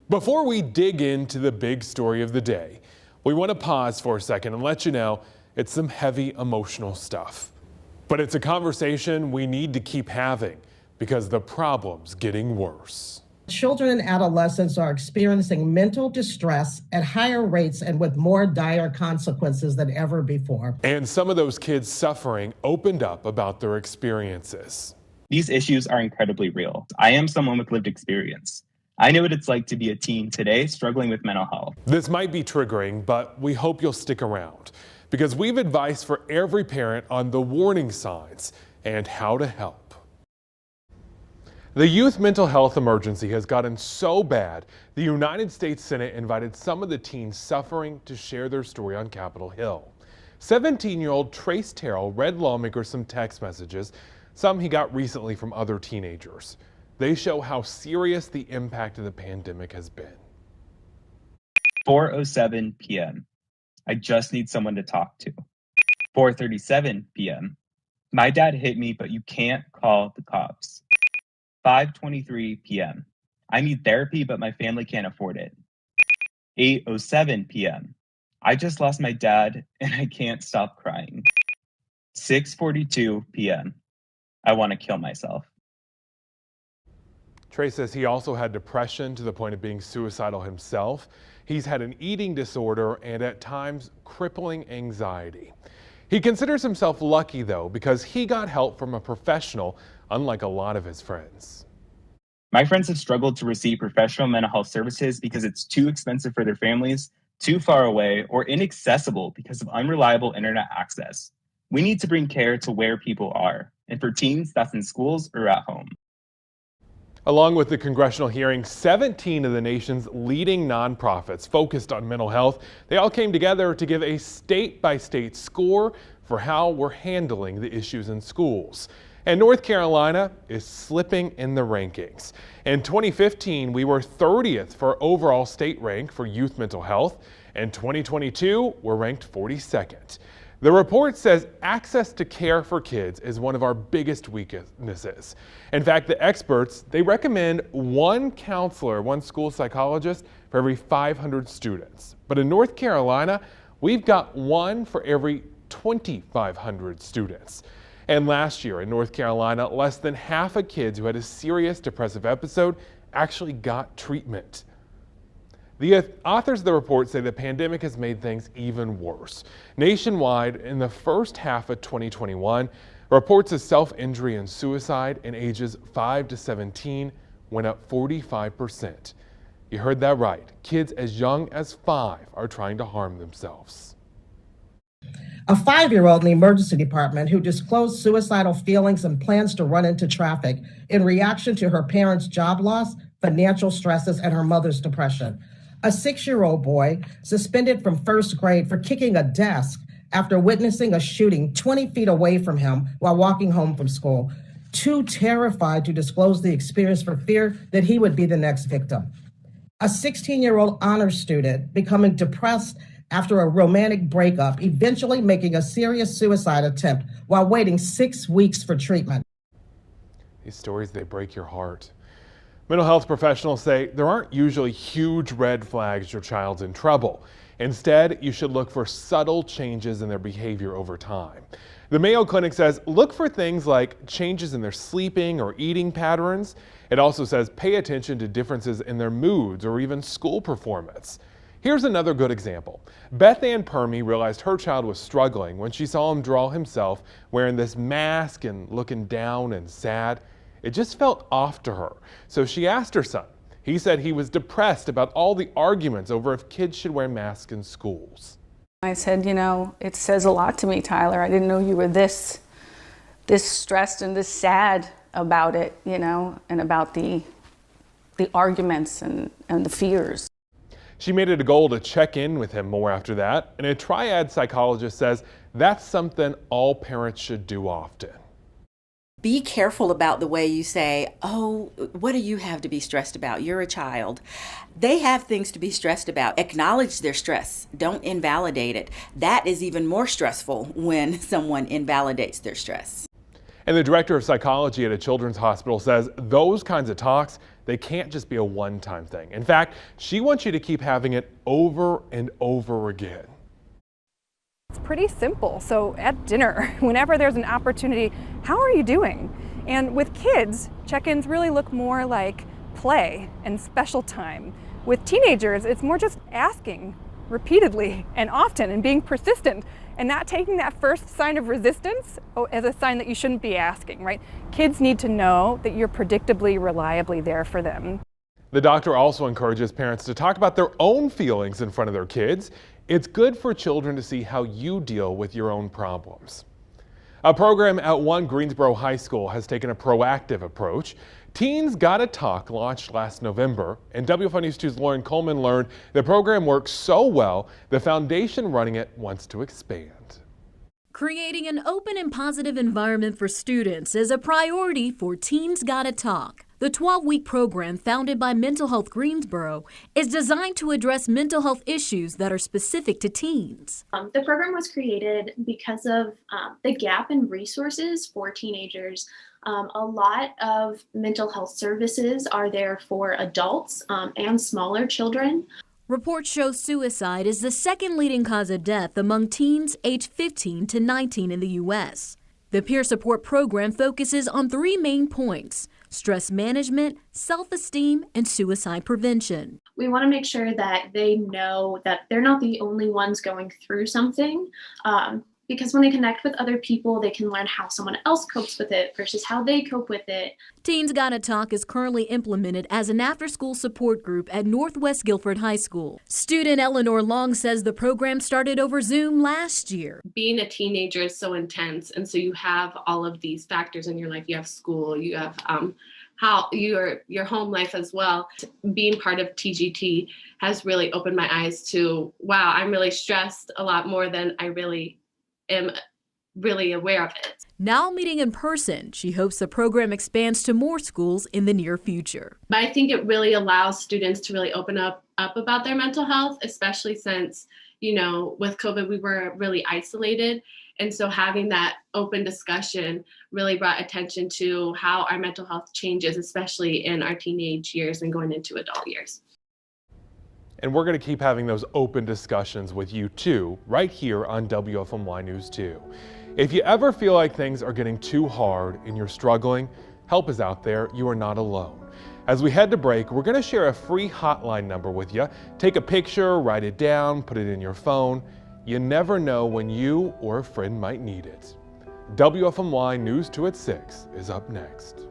Before we dig into the big story of the day, we want to pause for a second and let you know it's some heavy emotional stuff. But it's a conversation we need to keep having because the problem's getting worse. Children and adolescents are experiencing mental distress at higher rates and with more dire consequences than ever before. And some of those kids suffering opened up about their experiences. These issues are incredibly real. I am someone with lived experience. I know what it's like to be a teen today struggling with mental health. This might be triggering, but we hope you'll stick around because we've advice for every parent on the warning signs and how to help. The youth mental health emergency has gotten so bad, the United States Senate invited some of the teens suffering to share their story on Capitol Hill. 17-year-old Trace Terrell read lawmakers some text messages, some he got recently from other teenagers. They show how serious the impact of the pandemic has been. 4:07 p.m. I just need someone to talk to. 4:37 p.m. My dad hit me, but you can't call the cops. 5:23 p.m. I need therapy, but my family can't afford it. 8:07 p.m. I just lost my dad and I can't stop crying. 6:42 p.m. I want to kill myself. Trey says he also had depression to the point of being suicidal himself. He's had an eating disorder and at times crippling anxiety. He considers himself lucky though because he got help from a professional, unlike a lot of his friends. My friends have struggled to receive professional mental health services because it's too expensive for their families, too far away, or inaccessible because of unreliable internet access. We need to bring care to where people are, and for teens, that's in schools or at home. Along with the congressional hearing, 17 of the nation's leading nonprofits focused on mental health. They all came together to give a state-by-state score for how we're handling the issues in schools. And North Carolina is slipping in the rankings. In 2015, we were 30th for overall state rank for youth mental health. In 2022, we're ranked 42nd. The report says access to care for kids is one of our biggest weaknesses. In fact, the experts, they recommend one counselor, one school psychologist for every 500 students. But in North Carolina, we've got one for every 2,500 students. And last year in North Carolina, less than half of kids who had a serious depressive episode actually got treatment. The authors of the report say the pandemic has made things even worse. Nationwide, in the first half of 2021, reports of self-injury and suicide in ages 5 to 17 went up 45%. You heard that right. Kids as young as 5 are trying to harm themselves. A 5-year-old in the emergency department who disclosed suicidal feelings and plans to run into traffic in reaction to her parents' job loss, financial stresses, and her mother's depression. A 6-year-old boy suspended from first grade for kicking a desk after witnessing a shooting 20 feet away from him while walking home from school, too terrified to disclose the experience for fear that he would be the next victim. A 16-year-old honors student becoming depressed after a romantic breakup, eventually making a serious suicide attempt while waiting 6 weeks for treatment. These stories, they break your heart. Mental health professionals say there aren't usually huge red flags your child's in trouble. Instead, you should look for subtle changes in their behavior over time. The Mayo Clinic says look for things like changes in their sleeping or eating patterns. It also says pay attention to differences in their moods or even school performance. Here's another good example. Beth Ann Permy realized her child was struggling when she saw him draw himself wearing this mask and looking down and sad. It just felt off to her. So she asked her son. He said he was depressed about all the arguments over if kids should wear masks in schools. I said, you know, it says a lot to me, Tyler. I didn't know you were this stressed and this sad about it, you know, and about the arguments and the fears. She made it a goal to check in with him more after that, and a triad psychologist says that's something all parents should do often. Be careful about the way you say, oh, what do you have to be stressed about? You're a child. They have things to be stressed about. Acknowledge their stress. Don't invalidate it. That is even more stressful when someone invalidates their stress. And the director of psychology at a children's hospital says those kinds of talks, They can't just be a one-time thing. In fact, she wants you to keep having it over and over again. It's pretty simple. So at dinner, whenever there's an opportunity, how are you doing? And with kids, check-ins really look more like play and special time. With teenagers, it's more just asking repeatedly and often and being persistent and not taking that first sign of resistance as a sign that you shouldn't be asking, right? Kids need to know that you're predictably, reliably there for them. The doctor also encourages parents to talk about their own feelings in front of their kids. It's good for children to see how you deal with your own problems. A program at one Greensboro high school has taken a proactive approach. Teens Gotta Talk launched last November, and WFO News 2's Lauren Coleman learned the program works so well, the foundation running it wants to expand. Creating an open and positive environment for students is a priority for Teens Gotta Talk. The 12-week program, founded by Mental Health Greensboro, is designed to address mental health issues that are specific to teens. The program was created because of the gap in resources for teenagers. A lot of mental health services are there for adults and smaller children. Reports show suicide is the second leading cause of death among teens aged 15 to 19 in the U.S. The peer support program focuses on three main points: stress management, self-esteem, and suicide prevention. We want to make sure that they know that they're not the only ones going through something, because when they connect with other people, they can learn how someone else copes with it versus how they cope with it. Teens Gotta Talk is currently implemented as an after-school support group at Northwest Guilford High School. Student Eleanor Long says the program started over Zoom last year. Being a teenager is so intense, and so you have all of these factors in your life. You have school, you have how your home life as well. Being part of TGT has really opened my eyes to, wow, I'm really stressed a lot more than I really am really aware of it. Now meeting in person, she hopes the program expands to more schools in the near future. But I think it really allows students to really open up about their mental health, especially since, with COVID, we were really isolated. And so having that open discussion really brought attention to how our mental health changes, especially in our teenage years and going into adult years. And we're going to keep having those open discussions with you too, right here on WFMY News 2. If you ever feel like things are getting too hard and you're struggling, help is out there. You are not alone. As we head to break, we're going to share a free hotline number with you. Take a picture, write it down, put it in your phone. You never know when you or a friend might need it. WFMY News 2 at 6 is up next.